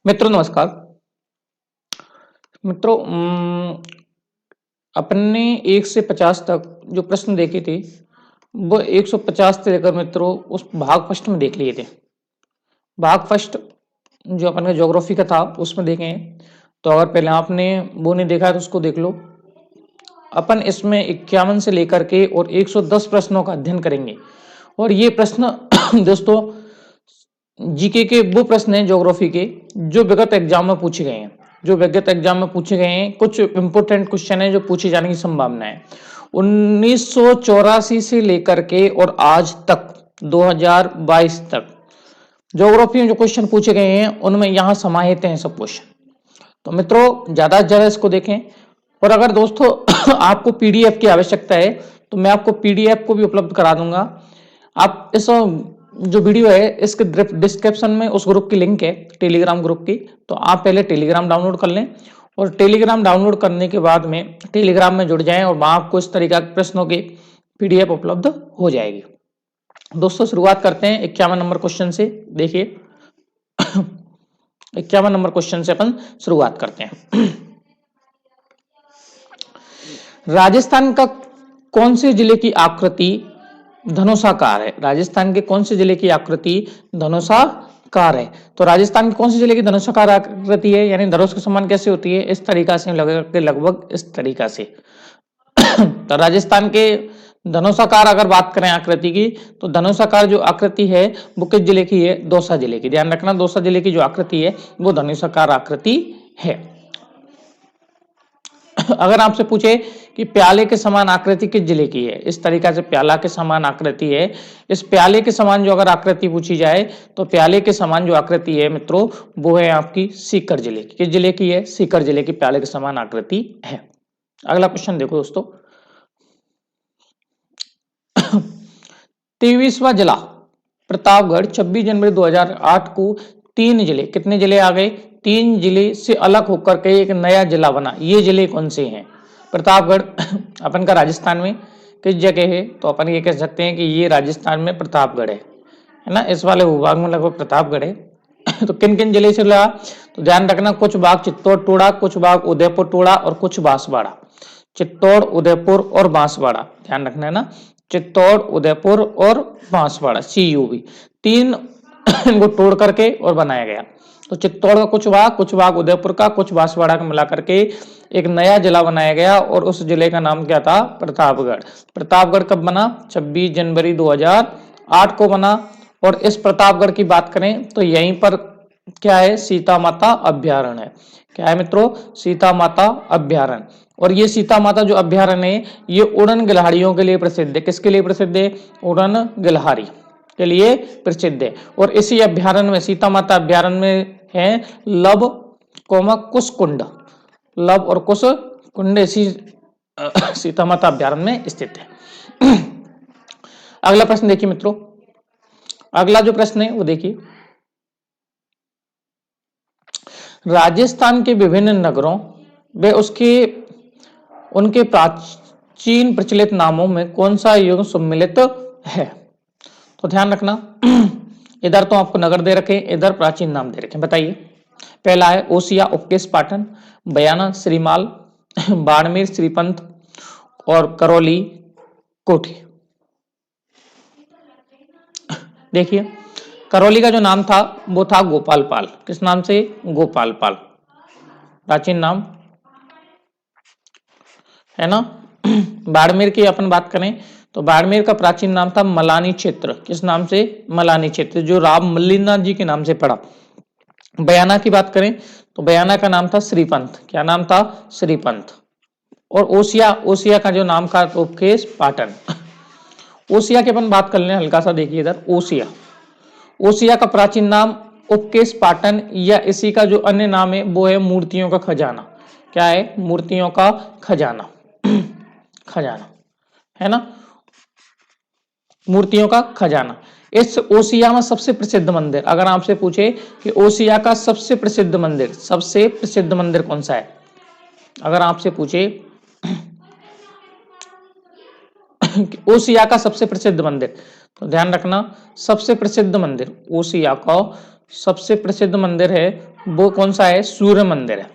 मित्रों नमस्कार। मित्रों अपने 1 से 50 तक जो प्रश्न देखे थे वो 150 से लेकर मित्रों उस भाग फर्स्ट में देख लिए थे। भाग फर्स्ट जो अपन का ज्योग्राफी का था उसमें देखे हैं, तो अगर पहले आपने वो नहीं देखा है तो उसको देख लो। अपन इसमें 51 से लेकर के और 110 प्रश्नों का अध्ययन करेंगे और ये प्रश्न दोस्तों जीके के वो प्रश्न हैं ज्योग्राफी के जो विगत एग्जाम में पूछे गए हैं। जो विगत एग्जाम में पूछे गए हैं, कुछ इंपोर्टेंट क्वेश्चन है जो पूछे जाने की संभावना है। 1984 से लेकर के और आज तक 2022 तक ज्योग्राफी में जो क्वेश्चन पूछे गए हैं उनमें यहाँ समाहित हैं सब क्वेश्चन। तो मित्रों ज्यादा से ज्यादा इसको देखें। और अगर दोस्तों आपको पीडीएफ की आवश्यकता है तो मैं आपको पीडीएफ को भी उपलब्ध करा दूंगा। आप इस जो वीडियो है इसके डिस्क्रिप्शन में उस ग्रुप की लिंक है, टेलीग्राम ग्रुप की, तो आप पहले टेलीग्राम डाउनलोड कर लें और टेलीग्राम डाउनलोड करने के बाद में टेलीग्राम में जुड़ जाएं और वहां आपको इस तरीका के प्रश्नों की पीडीएफ उपलब्ध हो जाएगी। दोस्तों शुरुआत करते हैं 51 नंबर क्वेश्चन से। देखिए 51 नंबर क्वेश्चन से अपन शुरुआत करते हैं। राजस्थान का कौन से जिले की आकृति धनुषाकार है? राजस्थान के कौन से जिले की आकृति धनुषाकार है? तो राजस्थान के कौन से जिले की धनुषाकार आकृति है, यानी धनुष के समान कैसे होती है? इस तरीका से लगभग इस तरीका से। तो राजस्थान के धनुषाकार अगर बात करें आकृति की, तो धनुषाकार जो आकृति है वो किस जिले की है? दौसा जिले की। ध्यान रखना, दौसा जिले की जो आकृति है वो धनुषाकार आकृति है। अगर आपसे पूछे कि प्याले के समान आकृति किस जिले की है, इस तरीका से प्याला के समान आकृति है, इस प्याले के समान जो अगर आकृति पूछी जाए तो प्याले के समान जो आकृति है मित्रों वो है आपकी सीकर जिले की। किस जिले की है? सीकर जिले की प्याले के समान आकृति है। अगला क्वेश्चन देखो दोस्तों। 23वां जिला प्रतापगढ़ 26 जनवरी 2008 को 3 जिले, कितने जिले आ गए? 3 जिले से अलग होकर के एक नया जिला बना। ये जिले कौन से हैं? प्रतापगढ़ अपन का राजस्थान में किस जगह है? तो अपन ये कह सकते हैं कि ये राजस्थान में प्रतापगढ़ है ना। इस वाले भूभाग में लगभग प्रतापगढ़ है। तो किन किन जिले से लगा? तो ध्यान रखना, कुछ भाग चित्तौड़ टोड़ा, कुछ भाग उदयपुर टोड़ा और कुछ बांसवाड़ा। चित्तौड़, उदयपुर और बांसवाड़ा, ध्यान रखना है ना। चित्तौड़, उदयपुर और बांसवाड़ा, CUB, 3 इनको तोड़ करके और बनाया गया। तो चित्तौड़ का कुछ भाग उदयपुर का, कुछ बांसवाड़ा का मिला करके एक नया जिला बनाया गया और उस जिले का नाम क्या था? प्रतापगढ़। प्रतापगढ़ कब बना? 26 जनवरी 2008 को बना। और इस प्रतापगढ़ की बात करें तो यहीं पर क्या है? सीता माता अभ्यारण्य है। क्या है मित्रों? सीता माता अभ्यारण्य। और ये सीता माता जो अभ्यारण्य है ये उड़न गिलहरियों के लिए प्रसिद्ध है। किसके लिए प्रसिद्ध है? उड़न गिलहरी के लिए प्रसिद्ध है। और इसी अभ्यारण्य में, सीता माता अभ्यारण्य में है लव कुश कुंड। लव और कुश कुंड इसी सीता माता अभ्यारण्य में स्थित है। अगला प्रश्न देखिए मित्रों। अगला जो प्रश्न है वो देखिए, राजस्थान के विभिन्न नगरों व उनके प्राचीन प्रचलित नामों में कौन सा युग सम्मिलित है? तो ध्यान रखना, इधर तो आपको नगर दे रखे, इधर प्राचीन नाम दे रखे। बताइए, पहला है ओसिया उपकेश पाटन, बयाना श्रीमाल, बाड़मेर श्रीपंथ और करौली कोठी। देखिए करौली का जो नाम था वो था गोपाल पाल। किस नाम से? गोपाल पाल, प्राचीन नाम है ना। बाड़मेर की अपन बात करें तो बाड़मेर का प्राचीन नाम था मलानी क्षेत्र। किस नाम से? मलानी क्षेत्र, जो राम मल्लीनाथ जी के नाम से पड़ा। बयाना की बात करें तो बयाना का नाम था श्रीपंथ। क्या नाम था? श्रीपंथ। और ओसिया का जो नाम का उपकेश पाटन। ओसिया की अपन बात कर लें हल्का सा, देखिए इधर ओसिया का प्राचीन नाम उपकेश पाटन, या इसी का जो अन्य नाम है वो है मूर्तियों का खजाना। क्या है? मूर्तियों का खजाना। खजाना है ना, मूर्तियों का खजाना। इस ओसिया में सबसे प्रसिद्ध मंदिर, अगर आपसे पूछे कि ओसिया का सबसे प्रसिद्ध मंदिर कौन सा है, अगर आपसे पूछे ओसिया का सबसे प्रसिद्ध मंदिर, तो ध्यान रखना सबसे प्रसिद्ध मंदिर ओसिया का सबसे प्रसिद्ध मंदिर है वो कौन सा है? सूर्य मंदिर है।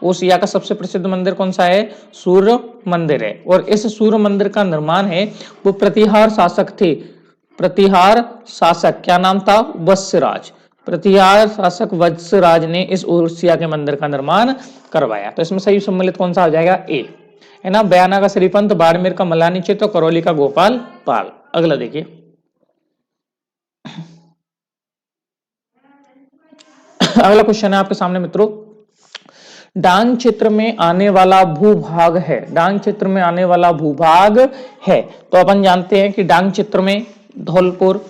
ओसिया का सबसे प्रसिद्ध मंदिर कौन सा है? सूर्य मंदिर है। और इस सूर्य मंदिर का निर्माण है वो प्रतिहार शासक थे। प्रतिहार शासक क्या नाम था? वत्सराज। प्रतिहार शासक वत्सराज ने इस ओसिया के मंदिर का निर्माण करवाया। तो इसमें सही सम्मिलित कौन सा हो जाएगा? ए है ना। बयाना का श्रीपंत, बाड़मेर का मलानी चित्त, करौली का गोपाल पाल। अगला देखिए, अगला क्वेश्चन है आपके सामने मित्रों, डांग क्षेत्र में आने वाला भूभाग है। डांग क्षेत्र में आने वाला भूभाग है। तो अपन जानते हैं कि डांग क्षेत्र में धौलपुर,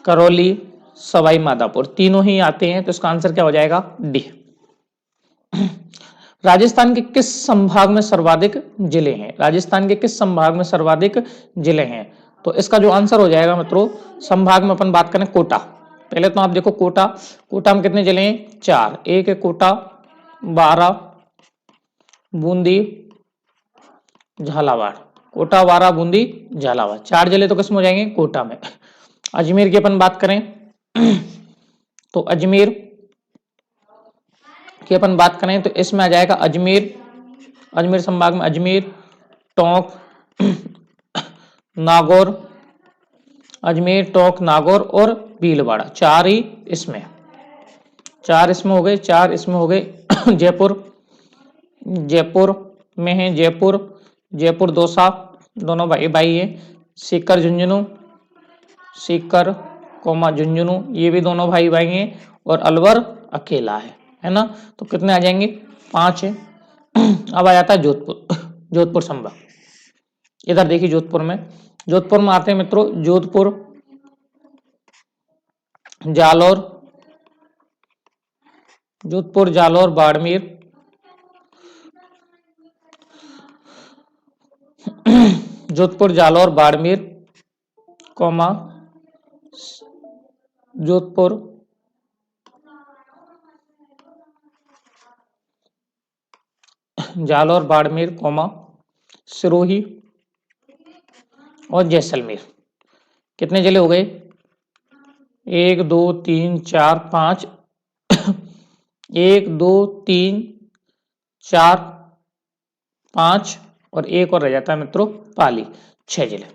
करौली, सवाई माधोपुर तीनों ही आते हैं। तो इसका आंसर क्या हो जाएगा? डी। राजस्थान के किस संभाग में सर्वाधिक जिले हैं? राजस्थान के किस संभाग में सर्वाधिक जिले हैं? तो इसका जो आंसर हो जाएगा मित्रों, संभाग में अपन बात करें कोटा। पहले तो आप देखो कोटा, कोटा में कितने जिले हैं? 4। एक है कोटा, 12, बूंदी, झालावाड़। कोटा, 12, बूंदी, झालावाड़ 4 जिले तो किसमें हो जाएंगे? कोटा में। अजमेर की अपन बात करें तो अजमेर की अपन बात करें तो इसमें आ जाएगा अजमेर, अजमेर संभाग में अजमेर, टोंक, नागौर, अजमेर, टोंक, नागौर और भीलवाड़ा। 4 ही इसमें, 4 इसमें हो गए, 4 इसमें हो गए। जयपुर, जयपुर में है जयपुर, जयपुर दौसा, दोनों भाई भाई है। सीकर, झुंझुनू, सीकर कोमा झुंझुनू, ये भी दोनों भाई भाई हैं। और अलवर अकेला है ना। तो कितने आ जाएंगे? 5 है। अब आ जाता है जोधपुर, जोधपुर संभाग। इधर देखिए जोधपुर में आते हैं मित्रों जोधपुर, जालौर, जोधपुर, जालौर, बाड़मेर, जोधपुर, जालौर, बाड़मेर, कोमा, जोधपुर, जालौर, बाड़मेर, कोमा, सिरोही और जैसलमेर। कितने जिले हो गए? 1 2 3 4 5, 1 2 3 4 5 और एक और रह जाता है मित्रों पाली, 6 जिले।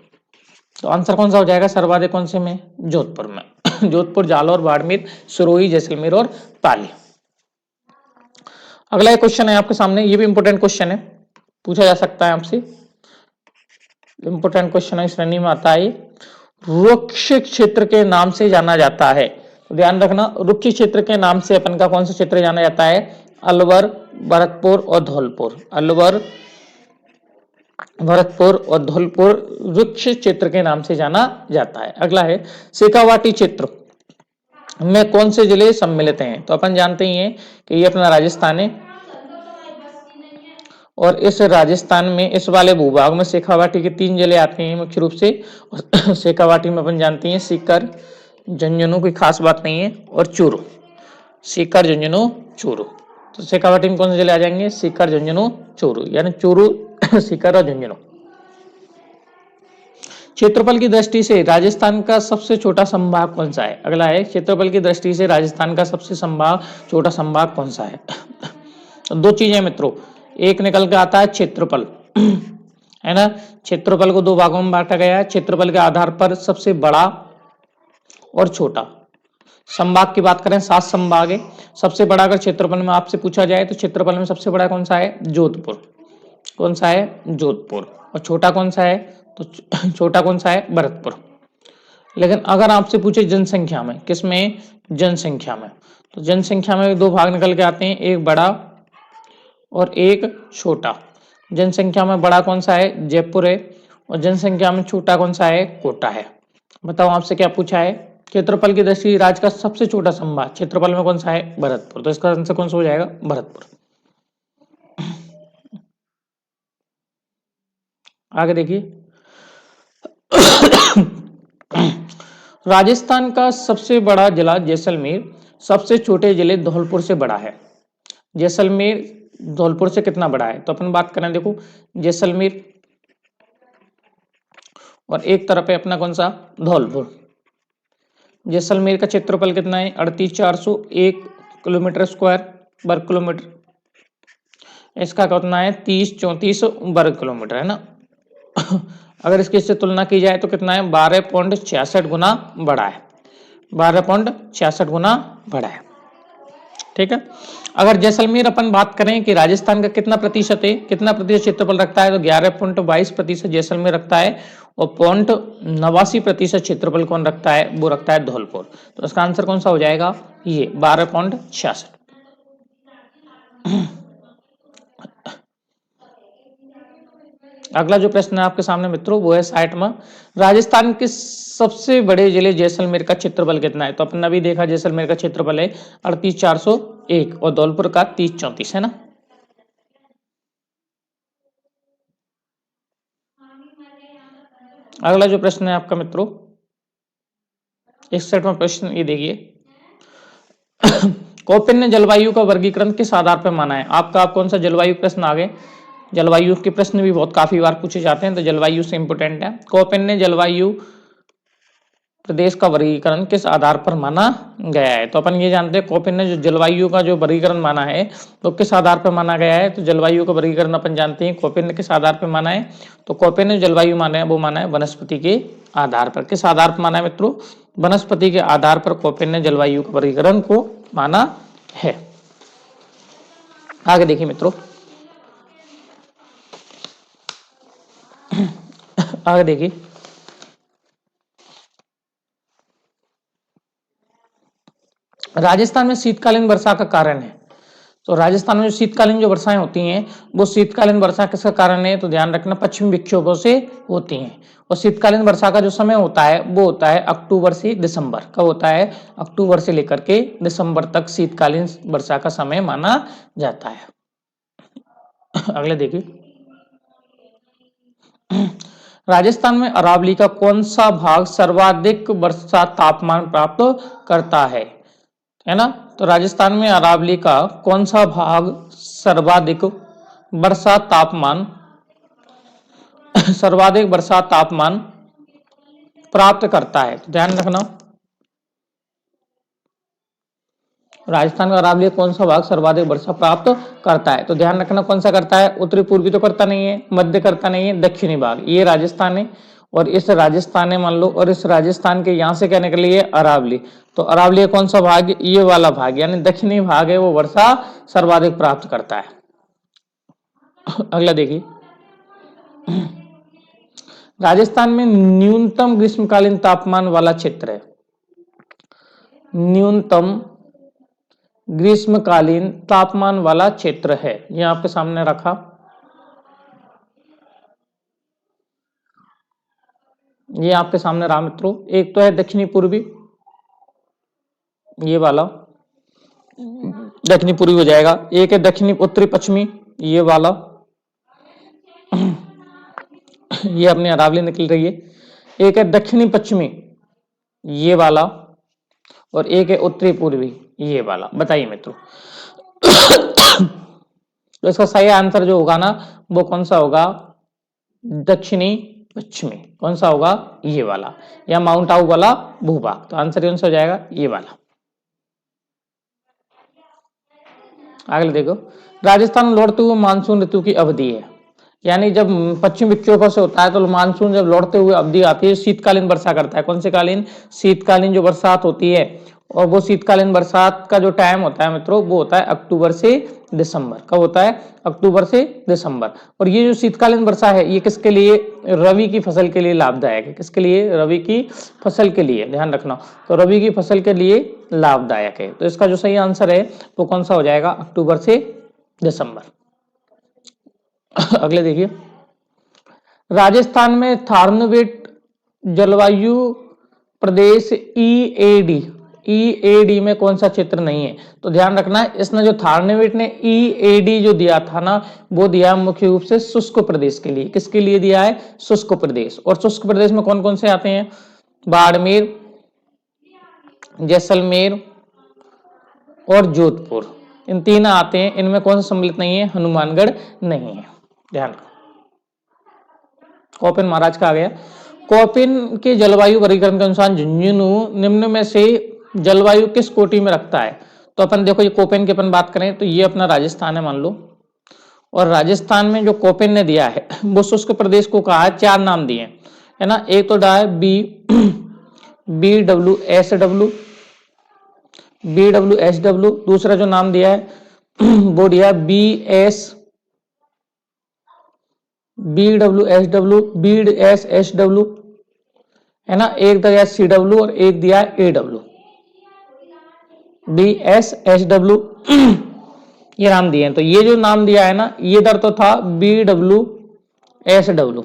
तो आंसर कौन सा हो जाएगा? सर्वाधिक कौन से में? जोधपुर में। जोधपुर, जालौर, बाड़मेर, सिरोही, जैसलमेर और पाली। अगला एक क्वेश्चन है आपके सामने, ये भी इंपोर्टेंट क्वेश्चन है, पूछा जा सकता है आपसे। इंपोर्टेंट क्वेश्चन है, श्रेणी में आता है। रुक्ष क्षेत्र के नाम से जाना जाता है। तो ध्यान रखना, रुक्ष क्षेत्र के नाम से अपन का कौन सा क्षेत्र जाना जाता है? अलवर, भरतपुर और धौलपुर। अलवर, भरतपुर और धौलपुर रुक्ष क्षेत्र के नाम से जाना जाता है। अगला है, शेखावाटी क्षेत्र में कौन से जिले सम्मिलित हैं? तो अपन जानते ही हैं कि ये अपना राजस्थान है। और इस राजस्थान में इस वाले भूभाग में शेखावाटी के 3 जिले आते हैं मुख्य रूप से। और शेखावाटी में अपन जानते हैं सीकर, झुंझुनू, कोई खास बात नहीं है, और चूरू। सीकर, झुंझुनू, चूरू। तो शेखावाटी में कौन से जिले आ जाएंगे? सीकर, झुंझुनू, चूरू, यानी चूरू, सीकर और झुंझुनू। क्षेत्रफल की दृष्टि से राजस्थान का सबसे छोटा संभाग कौन सा है? अगला है, क्षेत्रफल की दृष्टि से राजस्थान का सबसे छोटा संभाग कौन सा है? तो 2 चीजें मित्रों, एक निकल के आता है क्षेत्रफल, है ना। क्षेत्रफल को 2 भागों में बांटा गया है। क्षेत्रफल के आधार पर सबसे बड़ा और छोटा। संभाग की बात करें 7 संभाग है। सबसे बड़ा अगर क्षेत्रफल में आपसे पूछा जाए तो क्षेत्रफल में सबसे बड़ा कौन सा है? जोधपुर। कौन सा है? जोधपुर। और छोटा कौन सा है? तो छोटा कौन सा है? भरतपुर। लेकिन अगर आपसे पूछे जनसंख्या में, किसमें? जनसंख्या में, तो जनसंख्या में 2 भाग निकल के आते हैं, एक बड़ा और एक छोटा। जनसंख्या में बड़ा कौन सा है? जयपुर है। और जनसंख्या में छोटा कौन सा है? कोटा है। बताओ आपसे क्या पूछा है? क्षेत्रफल की दृष्टि राज्य का सबसे छोटा संभाग क्षेत्रफल में कौन सा है? भरतपुर। तो इसका आंसर कौन सा हो जाएगा? भरतपुर। आगे देखिए, राजस्थान का सबसे बड़ा जिला जैसलमेर, सबसे छोटे जिले धौलपुर से बड़ा है। जैसलमेर धौलपुर से कितना बड़ा है? तो अपन बात करें, देखो जैसलमेर और एक तरफ है अपना कौन सा? धौलपुर। जैसलमेर का क्षेत्रफल कितना है? 38,401 किलोमीटर स्क्वायर वर्ग किलोमीटर। इसका कितना है? 3034 वर्ग किलोमीटर, है ना। अगर इसकी इससे तुलना की जाए तो कितना है? 12.66 गुना बड़ा है, 12.66 गुना बड़ा है। ठीक है। अगर जैसलमेर अपन बात करें कि राजस्थान का कितना प्रतिशत है, कितना प्रतिशत क्षेत्रफल रखता है, तो 11.22% जैसलमेर रखता है और 89% क्षेत्रफल कौन रखता है? वो रखता है धौलपुर। तो इसका आंसर कौन सा हो जाएगा? ये 12.66। अगला जो प्रश्न है आपके सामने मित्रों वो है 60वां। राजस्थान के सबसे बड़े जिले जैसलमेर का क्षेत्रफल कितना है? तो अपन ने अभी देखा जैसलमेर का क्षेत्रफल है 38,401 और धौलपुर का 3034, है ना। अगला जो प्रश्न है आपका मित्रों 61वां प्रश्न, ये देखिए। कौपिन ने जलवायु का वर्गीकरण किस आधार पर माना है? आपका आप कौन सा जलवायु प्रश्न आ गए? जलवायु के प्रश्न भी बहुत काफी बार पूछे जाते हैं, तो जलवायु से इंपोर्टेंट है। कौपिन ने जलवायु प्रदेश का वर्गीकरण किस आधार पर माना गया है? तो अपन ये जानते हैं कौपिन ने जो जलवायु का जो वर्गीकरण माना है तो किस आधार पर माना गया है? तो जलवायु का वर्गीकरण अपन जानते हैं कौपिन ने किस आधार पर माना है? तो कौपिन ने जलवायु माना है वो माना है वनस्पति के आधार पर। किस आधार पर माना है मित्रों? वनस्पति के आधार पर कौपिन ने जलवायु के वर्गीकरण को माना है। आगे देखिए मित्रों, आगे देखिए। राजस्थान में शीतकालीन वर्षा का कारण है। तो राजस्थान में जो शीतकालीन जो वर्षाएं होती हैं वो शीतकालीन वर्षा किसका कारण है? तो ध्यान रखना पश्चिमी विक्षोभों से होती हैं। और शीतकालीन वर्षा का जो समय होता है वो होता है अक्टूबर से दिसंबर। कब होता है? अक्टूबर से लेकर के दिसंबर तक शीतकालीन वर्षा का समय माना जाता है। अगले देखिए। राजस्थान में अरावली का कौन सा भाग सर्वाधिक वर्षा तापमान प्राप्त करता है ना। तो राजस्थान में अरावली का कौन सा भाग सर्वाधिक वर्षा तापमान प्राप्त करता है? तो ध्यान रखना राजस्थान का अरावली कौन सा भाग सर्वाधिक वर्षा प्राप्त करता है? तो ध्यान रखना कौन सा करता है? उत्तरी पूर्वी तो करता नहीं है, मध्य करता नहीं है, दक्षिणी भाग ये राजस्थान है। और इस राजस्थान है मान लो, और इस राजस्थान के यहां से क्या निकली है? अरावली। तो अरावली कौन सा भाग? ये वाला भाग यानी दक्षिणी भाग है वो वर्षा सर्वाधिक प्राप्त करता है। अगला देखिए। राजस्थान में न्यूनतम ग्रीष्मकालीन तापमान वाला क्षेत्र है। न्यूनतम ग्रीष्मकालीन तापमान वाला क्षेत्र है, ये आपके सामने रखा। ये आपके सामने रहा मित्रों। एक तो है दक्षिणी पूर्वी, ये वाला दक्षिणी पूर्वी हो जाएगा। एक है दक्षिणी उत्तरी पश्चिमी, ये वाला ये अपनी अरावली निकल रही है। एक है दक्षिणी पश्चिमी, ये वाला, और एक है उत्तरी पूर्वी, ये वाला। बताइए मित्रों। तो इसका सही आंसर जो होगा ना वो कौन सा होगा? दक्षिणी पश्चिमी। कौन सा होगा? ये वाला, या माउंट आबू वाला भूभाग। तो आंसर कौन सा हो जाएगा? ये वाला। अगले देखो। राजस्थान में लौटते हुए मानसून ऋतु की अवधि है, यानी जब पश्चिम विक्षोभ से होता है तो मानसून जब लौटते हुए अवधि आती है शीतकालीन वर्षा करता है। कौन से कालीन? शीतकालीन जो बरसात होती है, और वो शीतकालीन बरसात का जो टाइम होता है मित्रों वो होता है अक्टूबर से दिसंबर। कब होता है? अक्टूबर से दिसंबर। और ये जो शीतकालीन वर्षा है ये किसके लिए? रबी की फसल के लिए लाभदायक है। किसके लिए? रबी की फसल के लिए, ध्यान रखना। तो रबी की फसल के लिए लाभदायक है। तो इसका जो सही आंसर है वो कौन सा हो जाएगा? अक्टूबर से दिसंबर। अगले देखिए। राजस्थान में थार्नवेट जलवायु प्रदेश ईएडी में कौन सा क्षेत्र नहीं है? तो ध्यान रखना इसने जो थार्नवेट ने ईएडी जो दिया था ना वो दिया मुख्य रूप से शुष्क प्रदेश के लिए। किसके लिए दिया है? शुष्क प्रदेश। और शुष्क प्रदेश में कौन कौन से आते हैं? बाड़मेर, जैसलमेर और जोधपुर, इन तीन आते हैं। इनमें कौन सा सम्मिलित नहीं है? हनुमानगढ़ नहीं है। ध्यान रखो। कौपिन महाराज का आ गया। कोपेन के जलवायु वर्गीकरण के अनुसार झुंझुनू निम्न में से जलवायु किस कोटि में रखता है? तो अपन देखो, ये कोपेन की अपन बात करें तो ये अपना राजस्थान है मान लो, और राजस्थान में जो कोपेन ने दिया है वो शुष्क प्रदेश को कहा है, 4 नाम दिए है ना। एक तो डाय BWSW, दूसरा जो नाम दिया है वो दिया BSSW है ना। एक दिया CW और एक दिया AW, BSSW ये नाम दिए हैं। तो ये जो नाम दिया है ना, ये इधर तो था BWSW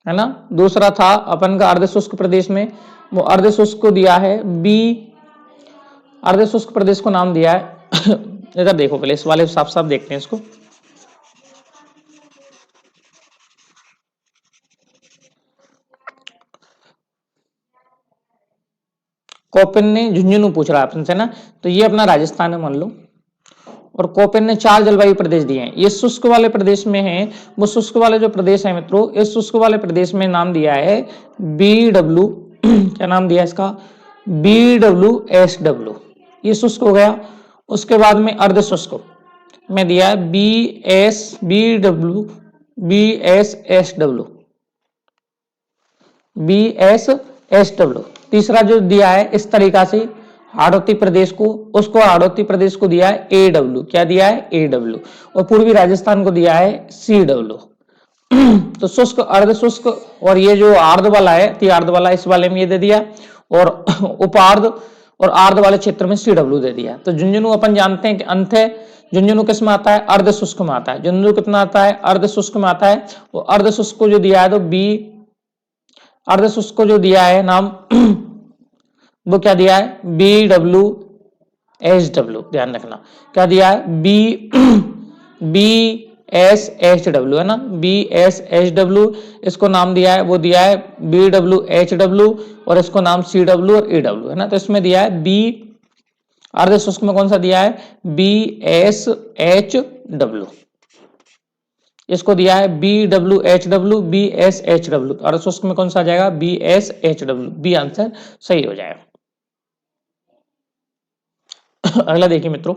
है ना। दूसरा था अपन का अर्ध शुष्क प्रदेश में, वो अर्ध शुष्क को दिया है अर्ध शुष्क प्रदेश को नाम दिया है इधर देखो, पहले इस वाले साफ साफ देखते हैं इसको। कोपेन ने झुंझुनू पूछ रहा है अपन से ना, तो ये अपना राजस्थान है मान लो, और कोपेन ने 4 जलवायु प्रदेश दिए हैं। ये शुष्क वाले प्रदेश में है, वो शुष्क वाले जो प्रदेश है मित्रों, इस शुष्क वाले प्रदेश में नाम दिया है BW क्या नाम दिया है इसका? BWSW, ये शुष्क हो गया। उसके बाद में अर्ध शुष्क में दिया है BSSW। तीसरा जो दिया है इस तरीका से हाड़ौती प्रदेश को, उसको हाड़ौती प्रदेश को दिया है AW, क्या दिया है? AW। और पूर्वी राजस्थान को दिया है CW। तो शुष्क, अर्ध शुष्क और ये जो आर्द्र वाला है, अर्ध वाला, इस वाले में ये दे दिया, और उपार्ध और आर्द्र वाले क्षेत्र में CW दे दिया। तो झुंझुनू अपन जानते हैं कि अंत है, झुंझुनू किस में आता है? अर्ध शुष्क में आता है। झुंझुनू कितना आता है? अर्ध शुष्क में आता है। वो अर्ध शुष्क को जो दिया है तो अर्ध शुष्क को जो दिया है नाम वो क्या दिया है? BWSW, ध्यान रखना क्या दिया है? BSHW है ना, BSHW इसको नाम दिया है, वो दिया है BWHW, और इसको नाम CW और AW है ना। तो इसमें दिया है अर्ध शुष्क में कौन सा दिया है? BSHW, इसको दिया है BWHW, BSHW। अर्ध शुष्क में कौन सा आ जाएगा? BSHW, बी आंसर सही हो जाएगा। अगला देखिए मित्रों,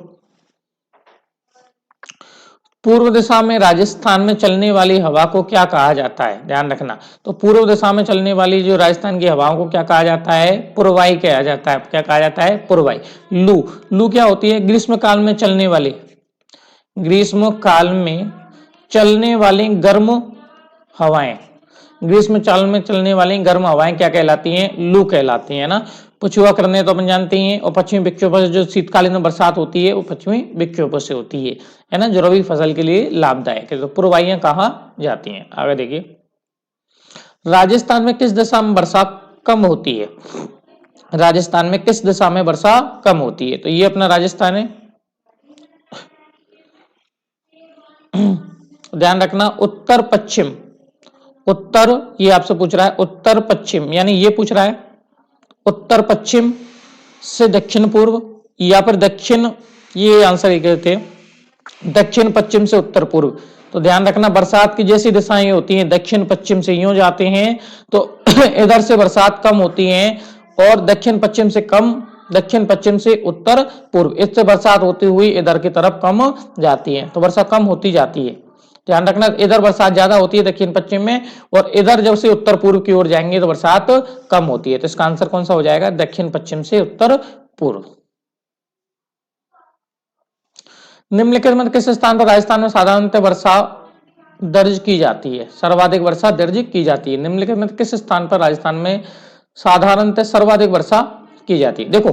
पूर्व दिशा में राजस्थान में चलने वाली हवा को क्या कहा जाता है? ध्यान रखना। तो पूर्व दिशा में चलने वाली जो राजस्थान की हवाओं को क्या कहा जाता है? पूर्वाई कहा जाता है। क्या कहा जाता है? पूर्वाई। लू क्या होती है? ग्रीष्म काल में चलने वाली, ग्रीष्म काल में चलने वाली गर्म हवाएं, ग्रीष्म काल में चलने वाली गर्म हवाएं क्या कहलाती हैं? लू कहलाती हैं ना। पछुआ करने तो अपन जानते हैं, और पश्चिमी विक्षोभ से जो शीतकालीन में बरसात होती है वो पश्चिमी विक्षोभ से होती है ना, जो रबी फसल के लिए लाभदायक है। तो पूर्वाइयां कहा जाती हैं? आगे देखिए, राजस्थान में किस दिशा में वर्षा कम होती है? राजस्थान में किस दिशा में वर्षा कम होती है? तो ये अपना राजस्थान है। ध्यान रखना, उत्तर पश्चिम, उत्तर ये आपसे पूछ रहा है, उत्तर पश्चिम यानी ये पूछ रहा है उत्तर पश्चिम से दक्षिण पूर्व, या फिर दक्षिण, ये आंसर ये थे, दक्षिण पश्चिम से उत्तर पूर्व। तो ध्यान रखना, बरसात की जैसी दिशाएं होती हैं, दक्षिण पश्चिम से यूं जाते हैं तो इधर से बरसात कम होती है, और दक्षिण पश्चिम से कम, दक्षिण पश्चिम से उत्तर पूर्व, इससे बरसात होती हुई इधर की तरफ कम जाती है। तो वर्षा कम होती जाती है। ध्यान रखना, इधर बरसात ज्यादा होती है दक्षिण पश्चिम में, और इधर जब से उत्तर पूर्व की ओर जाएंगे तो बरसात कम होती है। तो इसका आंसर कौन सा हो जाएगा? दक्षिण पश्चिम से उत्तर पूर्व। निम्नलिखित में किस स्थान पर राजस्थान में साधारणतः वर्षा दर्ज की जाती है? सर्वाधिक वर्षा दर्ज की जाती है। निम्नलिखित में किस स्थान पर राजस्थान में साधारणतः सर्वाधिक वर्षा की जाती है? देखो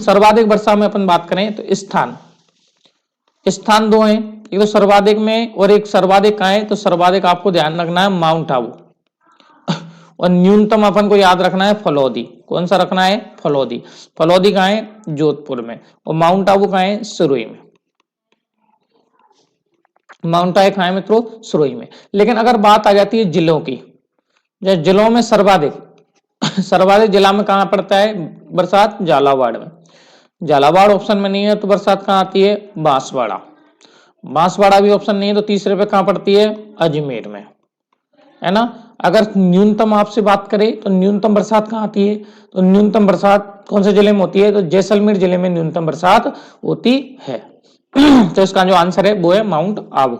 सर्वाधिक वर्षा में अपन बात करें तो स्थान दो हैं, एक तो सर्वाधिक में और एक सर्वाधिक कहाँ है? तो सर्वाधिक आपको ध्यान रखना है माउंट आबू, और न्यूनतम अपन को याद रखना है फलौदी। कौन सा रखना है? फलौदी। फलौदी कहाँ है? जोधपुर में। और माउंट आबू कहाँ है? सिरोही में। माउंट आबू कहाँ है मित्रों? सिरोही में। लेकिन अगर बात आ जाती है जिलों की, जिलों में सर्वाधिक जिला में कहां पड़ता है बरसात? झालावाड़ में। झालावाड़ ऑप्शन में नहीं है तो बरसात कहां आती है? बांसवाड़ा। बांसवाड़ा भी ऑप्शन नहीं है तो तीसरे पे कहां पड़ती है? अजमेर में, है ना। अगर न्यूनतम आपसे बात करें तो न्यूनतम बरसात कहाँ आती है, तो न्यूनतम बरसात कौन से जिले में होती है, तो जैसलमेर जिले में न्यूनतम बरसात होती है। तो इसका जो आंसर है वो है माउंट आबू।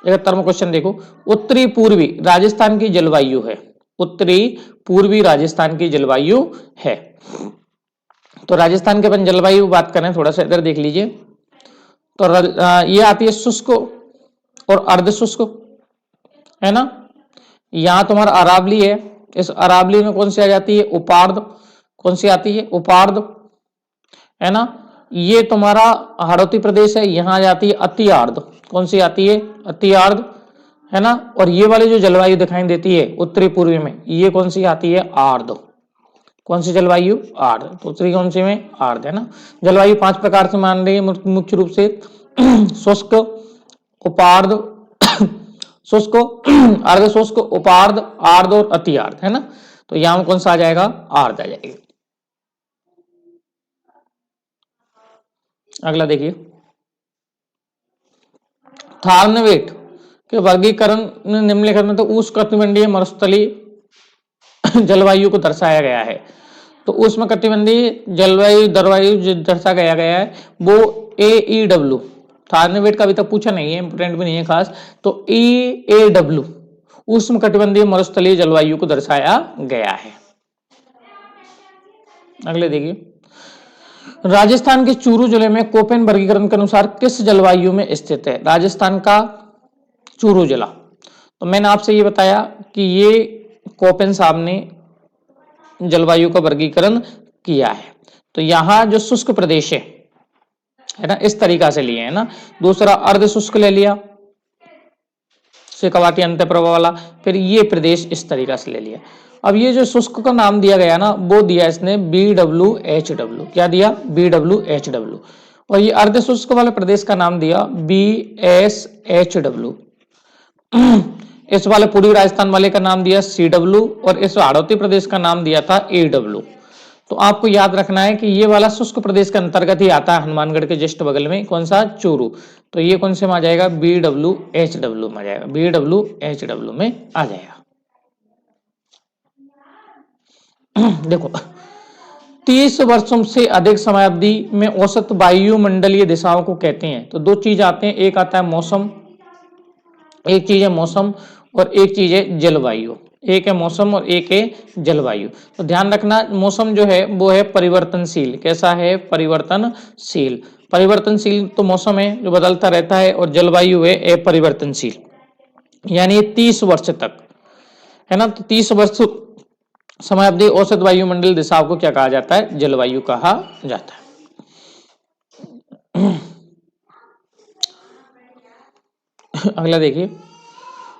71वां क्वेश्चन देखो, उत्तरी पूर्वी राजस्थान की जलवायु है, उत्तरी पूर्वी राजस्थान की जलवायु है। तो राजस्थान के अपन जलवायु बात करें, थोड़ा सा इधर देख लीजिए, तो ये आती है शुष्क और अर्ध शुष्क, है ना। यहां तुम्हारा अरावली है, इस अरावली में कौन सी आ जाती है, उपार्द, कौन सी आती है, उपार्द, है ना। ये तुम्हारा हाड़ौती प्रदेश है, यहां आ जाती है अति आर्द्र, कौन सी आती है, अति आर्द्र, है ना। और ये वाली जो जलवायु दिखाई देती है उत्तरी पूर्वी में, ये कौन सी आती है, आर्द्र, कौन सी जलवायु, आर्द्र। तो उत्तरी कौन सी में, आर्द्र, है ना। जलवायु 5 प्रकार से मान रही है मुख्य रूप से, शुष्क, उपार्द, शुष्क, अर्ध शुष्क, उपार्द, आर्द्र और अति आर्द्र, है ना। तो यहां कौन सा आ जाएगा, आर्द्र आ जाएगी। अगला देखिए, थार्नवेट के वर्गीकरण निम्नलिखित में तो उष्णकटिबंधीय मरुस्थलीय जलवायु को दर्शाया गया है। तो उष्णकटिबंधीय जलवायु जो दर्शाया गया है वो AEW, थार्नवेट का अभी तक पूछा नहीं है, इंपोर्टेंट भी नहीं है खास, तो EAW उष्णकटिबंधीय मरुस्थलीय जलवायु को दर्शाया गया है। अगले देखिए, राजस्थान के चूरू जिले में कोपेन वर्गीकरण के अनुसार किस जलवायु में स्थित है, राजस्थान का चूरू जिला। तो मैंने आपसे ये बताया कि ये कोपेन साहब ने जलवायु का वर्गीकरण किया है। तो यहां जो शुष्क प्रदेश है ना, इस तरीका से लिए है ना। दूसरा अर्ध शुष्क ले लिया, शेखावाटी अंत्य प्रभाव वाला, फिर ये प्रदेश इस तरीका से ले लिया। अब ये जो शुष्क का नाम दिया गया ना, वो दिया इसने BWHW, क्या दिया, BWHW। और ये अर्ध शुष्क वाले प्रदेश का नाम दिया BSHW। इस वाले पूर्वी राजस्थान वाले का नाम दिया CW, और इस हाड़ौती प्रदेश का नाम दिया था AW। तो आपको याद रखना है कि ये वाला शुष्क प्रदेश के अंतर्गत ही आता है, हनुमानगढ़ के जस्ट बगल में, कौन सा, चूरू। तो ये कौन से में आ जाएगा, BWHW में आ जाएगा, BWHW में आ जाएगा। देखो, 30 वर्षों से अधिक समयावधि में औसत वायुमंडलीय दिशाओं को कहते हैं। तो दो चीज आते हैं, एक आता है मौसम, एक चीज है मौसम और एक चीज है जलवायु। एक है मौसम और एक है जलवायु। तो ध्यान रखना, मौसम जो है वो है परिवर्तनशील, कैसा है, परिवर्तनशील। परिवर्तनशील तो मौसम है जो बदलता रहता है, और जलवायु है अपरिवर्तनशील, यानी 30 वर्ष तक, है ना। तो 30 वर्ष समयावधि औसत वायुमंडल दिशाओं को क्या कहा जाता है, जलवायु कहा जाता है। अगला देखिए,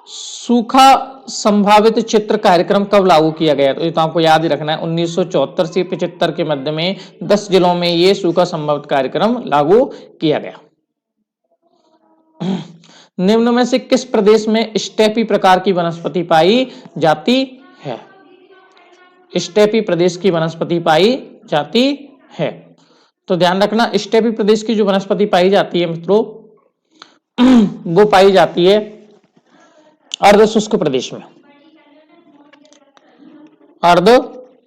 सूखा संभावित क्षेत्र कार्यक्रम कब लागू किया गया। तो ये तो आपको याद ही रखना है, 1974 से 75 के मध्य में 10 जिलों में ये सूखा संभावित कार्यक्रम लागू किया गया। निम्न में से किस प्रदेश में स्टेपी प्रकार की वनस्पति पाई जाती है, स्टेपी प्रदेश की वनस्पति पाई जाती है। तो ध्यान रखना, स्टेपी प्रदेश की जो वनस्पति पाई जाती है मित्रों, वो पाई जाती है अर्ध शुष्क प्रदेश में, अर्ध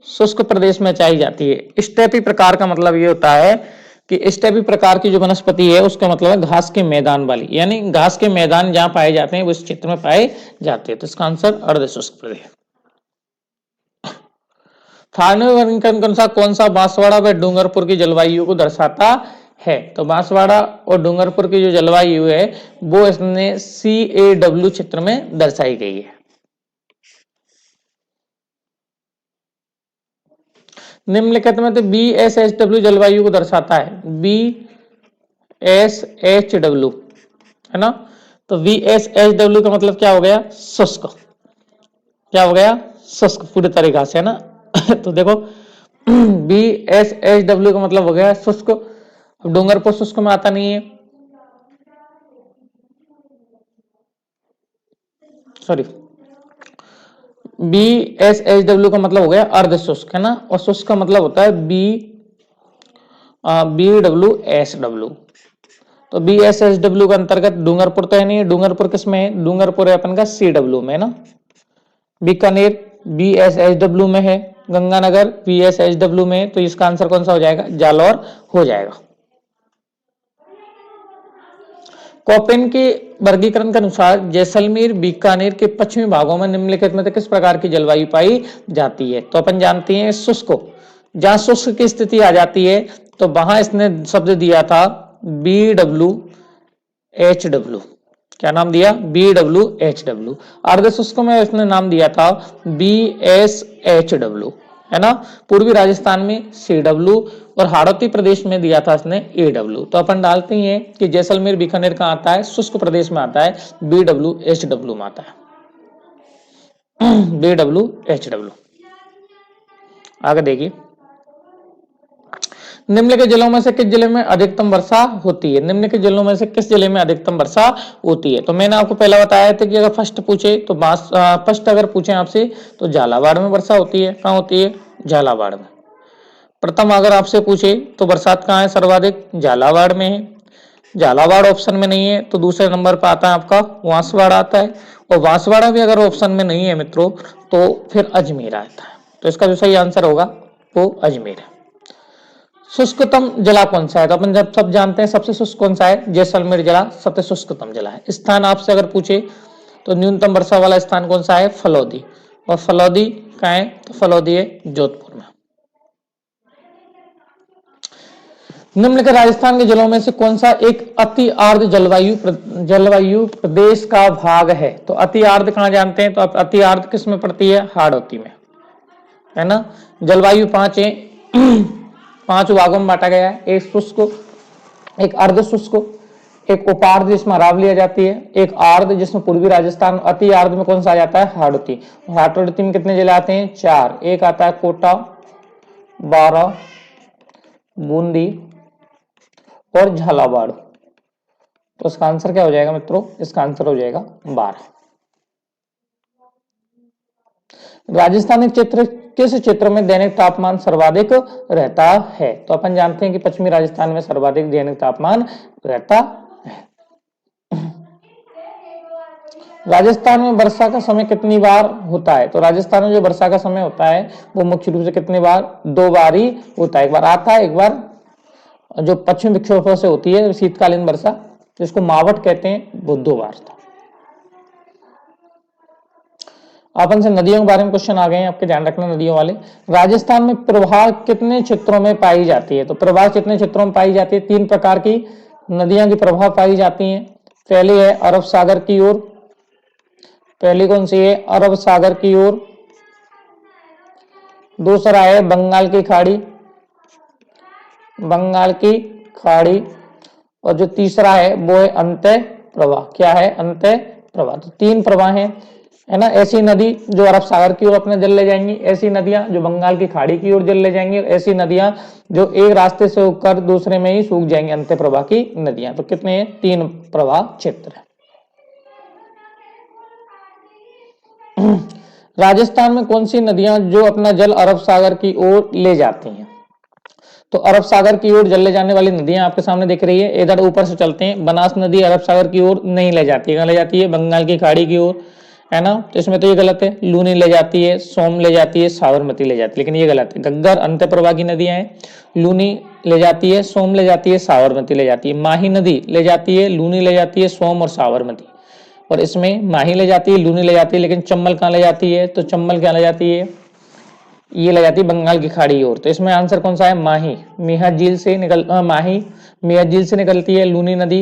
शुष्क प्रदेश में पाई जाती है। स्टेपी प्रकार का मतलब ये होता है कि स्टेपी प्रकार की जो वनस्पति है उसका मतलब है घास के मैदान वाली, यानी घास के मैदान जहां पाए जाते हैं उस क्षेत्र में पाए जाते हैं। तो इसका आंसर अर्ध शुष्क प्रदेश। थार्नवेट वर्गीकरण के अनुसार कौन सा बांसवाड़ा व डूंगरपुर की जलवायु को दर्शाता है। तो बांसवाड़ा और डूंगरपुर की जो जलवायु है वो इसने CAW क्षेत्र में दर्शाई गई है। निम्नलिखित में तो BSHW जलवायु को दर्शाता है, BSHW, है ना। तो BSHW का मतलब क्या हो गया, शुष्क, क्या हो गया, शुष्क पूरी तरीका से, है ना। तो देखो, BSHW का मतलब हो गया शुष्क। अब डूंगरपुर शुष्क में आता नहीं है, सॉरी, BSHW का मतलब हो गया अर्ध शुष्क, है ना। और शुष्क का मतलब होता है BWSW, तो BSHW के अंतर्गत डूंगरपुर तो है नहीं, डूंगरपुर किसमें है, डूंगरपुर है अपन का CW में ना। बीकानेर BSHW में है, गंगानगर BSHW में, तो इसका आंसर कौन सा हो जाएगा, जालौर हो जाएगा। कोपेन के वर्गीकरण के अनुसार जैसलमेर बीकानेर के पश्चिमी भागों में निम्नलिखित में से किस प्रकार की जलवायु पाई जाती है। तो अपन जानते हैं शुष्क, जहां शुष्क की स्थिति आ जाती है तो वहां इसने शब्द दिया था BWHW, क्या नाम दिया, BWHW। अर्ध शुष्क में इसने नाम दिया था BSHW, है ना। पूर्वी राजस्थान में CW और हाड़ौती प्रदेश में दिया था इसने AW। तो अपन डालते हैं कि जैसलमेर बीकानेर कहां आता है, शुष्क प्रदेश में आता है, BWHW में आता है, BWHW। आगे देखिए, निम्नलिखित जिलों में से किस जिले में अधिकतम वर्षा होती है, निम्नलिखित जिलों में से किस जिले में अधिकतम वर्षा होती है। तो मैंने आपको पहला बताया था कि अगर फर्स्ट पूछे तो फर्स्ट अगर पूछे आपसे तो झालावाड़ में वर्षा होती है, कहां होती है, झालावाड़ में। प्रथम अगर आपसे पूछे तो बरसात कहाँ है सर्वाधिक, झालावाड़ में है। झालावाड़ ऑप्शन में नहीं है तो दूसरे नंबर पर आता है आपका बांसवाड़ा आता है, और बांसवाड़ा भी अगर ऑप्शन में नहीं है मित्रों तो फिर अजमेर आता है। तो इसका जो सही आंसर होगा वो अजमेर है। शुष्कतम जिला कौन सा है, तो अपन जब सब जानते हैं सबसे शुष्क कौन सा है, जैसलमेर जिला सबसे शुष्कतम जिला है। स्थान आपसे अगर पूछे तो न्यूनतम वर्षा वाला स्थान कौन सा है, फलौदी, और फलौदी कहाँ है, तो फलौदी है जोधपुर में। निम्नलिखित राजस्थान के जिलों में से कौन सा एक अति आर्द्र जलवायु प्रदेश का भाग है। तो अति आर्द्र कहां जानते हैं, तो अति आर्द्र किस में पड़ती है, हाड़ौती में, है ना। जलवायु 5 है, 5 भागों में बांटा गया है, एक शुष्क, एक अर्ध शुष्क, एक उपार्द्र जिसमें अरावली आ जाती है, एक आर्द्र जिसमें पूर्वी राजस्थान। अति आर्द्र में कौन सा आ जाता है, हाड़ौती। हाड़ौती में कितने जिले आते हैं, 4, एक आता है कोटा, 12, बूंदी और झालावाड़। तो इसका आंसर क्या हो जाएगा मित्रों, इसका आंसर हो जाएगा 12। राजस्थानी क्षेत्र किस क्षेत्र में दैनिक तापमान सर्वाधिक रहता है, तो अपन जानते हैं कि पश्चिमी राजस्थान में सर्वाधिक दैनिक तापमान रहता है। राजस्थान में वर्षा का समय कितनी बार होता है, तो राजस्थान में जो वर्षा का समय होता है वो मुख्य रूप से कितनी बार, 2 बार ही होता है। एक बार आता है, एक बार जो पश्चिम विक्षोभ से होती है शीतकालीन वर्षा जिसको मावट कहते हैं, वो 2 बार था। अपन से नदियों के बारे में क्वेश्चन आ गए हैं, आपके ध्यान रखना नदियों वाले। राजस्थान में प्रवाह कितने क्षेत्रों में पाई जाती है, तो प्रवाह कितने क्षेत्रों में पाई जाती है, 3 प्रकार की नदियां की प्रवाह पाई जाती हैं। पहली है अरब सागर की ओर, पहली कौन सी है, अरब सागर की ओर। दूसरा है बंगाल की खाड़ी, बंगाल की खाड़ी, और जो तीसरा है वो है अंतः प्रवाह। क्या है, अंतः प्रवाह। तो 3 प्रवाह हैं, है ना। ऐसी नदी जो अरब सागर की ओर अपने जल ले जाएंगी, ऐसी नदियां जो बंगाल की खाड़ी की ओर जल ले जाएंगी, और ऐसी नदियां जो एक रास्ते से होकर दूसरे में ही सूख जाएंगी, अंतः प्रवाह की नदियां। तो कितने हैं, 3 प्रवाह क्षेत्र है। राजस्थान में कौन सी नदियां जो अपना जल अरब सागर की ओर ले जाती हैं, तो अरब सागर की ओर जल ले जाने वाली नदियां आपके सामने दिख रही है। इधर ऊपर से चलते हैं, बनास नदी अरब सागर की ओर नहीं ले जाती है, कहां ले जाती है, बंगाल की खाड़ी की ओर, है ना। तो इसमें तो ये गलत है, लूनी ले जाती है, सोम ले जाती है, साबरमती ले जाती है, लेकिन ये गलत है। घग्गर अंतः प्रवाह की नदियां हैं, लूनी ले जाती है, सोम ले जाती है, साबरमती ले जाती है। माही नदी ले जाती है, लूनी ले जाती है, सोम और साबरमती, और इसमें माही ले जाती है, लूनी ले जाती है, लेकिन चंबल कहां ले जाती है, तो चंबल क्या ले जाती है, ये ले जाती है बंगाल की खाड़ी ओर। तो इसमें आंसर कौन सा है, माही, मिहा झील से माही मिहा झील से निकलती है लूनी नदी।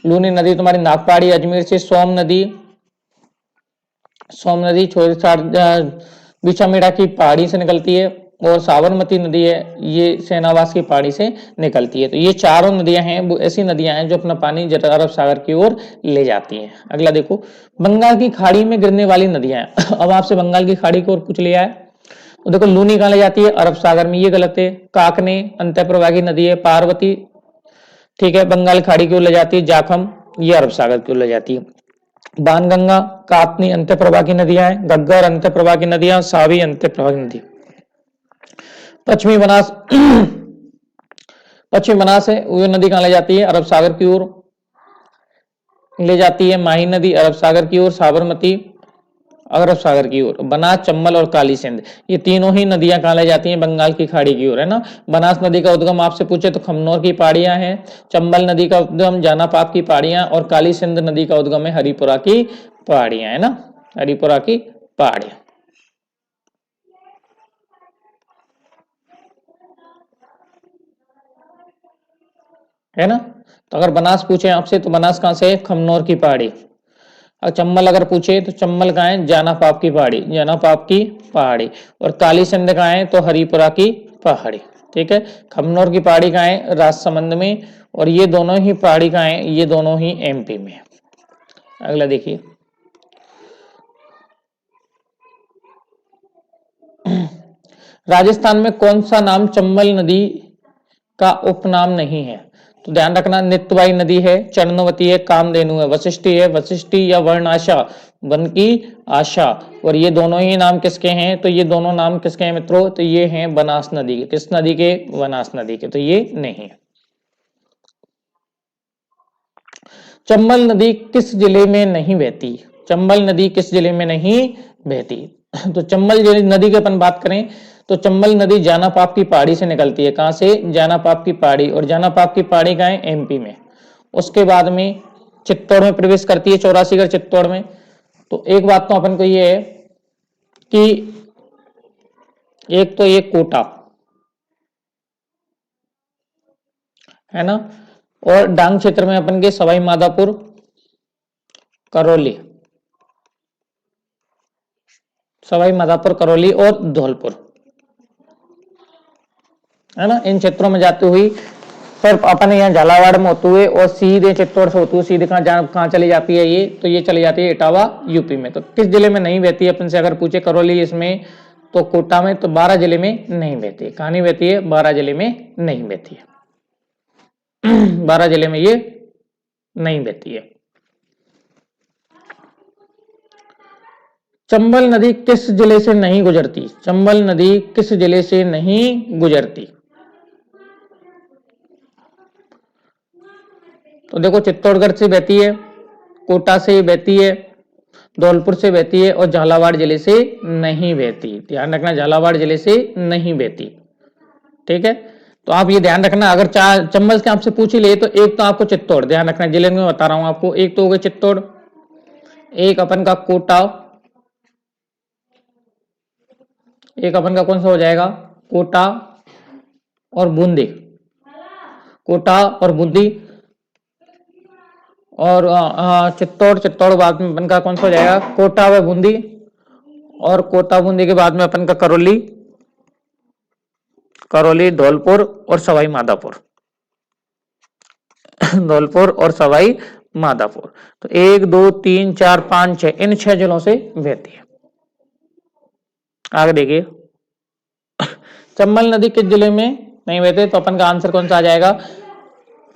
लूनी नदी तुम्हारी नागपाड़ी अजमेर से, सोम नदी बिछामेड़ा की पहाड़ी से निकलती है, और साबरमती नदी है ये सेनावास की पहाड़ी से निकलती है। तो ये चारों नदियां हैं वो ऐसी नदियां हैं जो अपना पानी अरब सागर की ओर ले जाती हैं। अगला देखो, बंगाल की खाड़ी में गिरने वाली नदियां हैं। अब आपसे बंगाल की खाड़ी की ओर पूछ लिया है, तो देखो लूनी कहां ले जाती है, अरब सागर में, ये गलत है। काकने अंतः प्रवाह की नदी है, पार्वती ठीक है बंगाल खाड़ी की ओर ले जाती है, जाखम ये अरब सागर की ओर ले जाती है। बाणगंगा कातनी अंतः प्रवाह की नदियां हैं, घग्गर अंतः प्रवाह की नदियां, सावी अंतः प्रवाह की नदी। पश्चिम बनास है, वो नदी कहाँ ले जाती है? अरब सागर की ओर ले जाती है। माही नदी अरब सागर की ओर, साबरमती अरब सागर की ओर। बनास, चंबल और काली सिंध, ये तीनों ही नदियां कहाँ ले जाती हैं? बंगाल की खाड़ी की ओर, है ना। बनास नदी का उद्गम आपसे पूछे तो खमनोर की पहाड़ियां हैं। चंबल नदी का उद्गम जानापाप की पहाड़ियां, और काली सिंध नदी का उद्गम है हरिपुरा की पहाड़ियां, है ना, हरिपुरा की पहाड़ियां, है ना। तो अगर बनास पूछे आपसे तो बनास कहां से है? खमनोर की पहाड़ी। और चंबल अगर पूछे तो चंबल कहाँ है? जानापाप की पहाड़ी, जानापाप की पहाड़ी। और काली सिंध कहाँ है? तो हरिपुरा की पहाड़ी, ठीक है। खमनोर की पहाड़ी कहाँ है? राजसमंद में। और ये दोनों ही पहाड़ी कहाँ है? ये दोनों ही एमपी में। अगला देखिए, राजस्थान में कौन सा नाम चंबल नदी का उपनाम नहीं है? तो ध्यान रखना, नित्यवाई नदी है, चरणवती है, कामधेनु है, वशिष्ठी है, वशिष्ठी या वर्णाशा, वन की आशा। और ये दोनों ही नाम किसके हैं? तो ये दोनों नाम किसके हैं मित्रों? तो ये हैं बनास नदी के। किस नदी के? बनास नदी के। तो ये नहीं है। चंबल नदी किस जिले में नहीं बहती? चंबल नदी किस जिले में नहीं बहती? तो चंबल नदी की अपन बात करें तो चंबल नदी जानापाप की पहाड़ी से निकलती है। कहां से? जानापाप की पहाड़ी। और जानापाप की पहाड़ी कहां है? एमपी में। उसके बाद में चित्तौड़ में प्रवेश करती है, 84गढ़ चित्तौड़ में। तो एक बात तो अपन को ये है कि एक तो ये कोटा, है ना, और डांग क्षेत्र में अपन के सवाई माधोपुर, करौली, सवाई माधोपुर, करौली और धौलपुर, है ना, इन क्षेत्रों में जाती हुई फिर अपन यहाँ झालावाड़ में होते हुए और सीधे चित्तौड़ से होते हुए सीधे कहाँ चली जाती है ये? तो ये चली जाती है इटावा, यूपी में। तो किस जिले में नहीं बहती है अपन से अगर पूछे? करौली इसमें, तो कोटा में, तो 12 जिले में नहीं बहती है। कहाँ नहीं बहती है? 12 जिले में नहीं बहती है। 12 जिले में ये नहीं बहती है। चंबल नदी किस जिले से नहीं गुजरती? चंबल नदी किस जिले से नहीं गुजरती? तो देखो, चित्तौड़गढ़ से बहती है, कोटा से बहती है, धौलपुर से बहती है और झालावाड़ जिले से नहीं बहती। ध्यान रखना, झालावाड़ जिले से नहीं बहती, ठीक है। तो आप ये ध्यान रखना, अगर चंबल के आपसे पूछ ही ले तो एक तो आपको चित्तौड़ ध्यान रखना, जिले में बता रहा हूं आपको। एक तो हो गया चित्तौड़, एक अपन का कोटा, एक अपन का कौन सा हो जाएगा? कोटा और बूंदी, कोटा और बूंदी। और चित्तौड़, चित्तौड़ बाद में अपन का कौन सा हो जाएगा? कोटा व बूंदी। और कोटा बूंदी के बाद में अपन का करौली, करौली, धौलपुर और सवाई माधोपुर। धौलपुर और सवाई माधोपुर। तो 1 2 3 4 5 6, इन 6 जिलों से बहती है। आगे देखिए, चंबल नदी किस जिले में नहीं बहती? तो अपन का आंसर कौन सा आ जाएगा?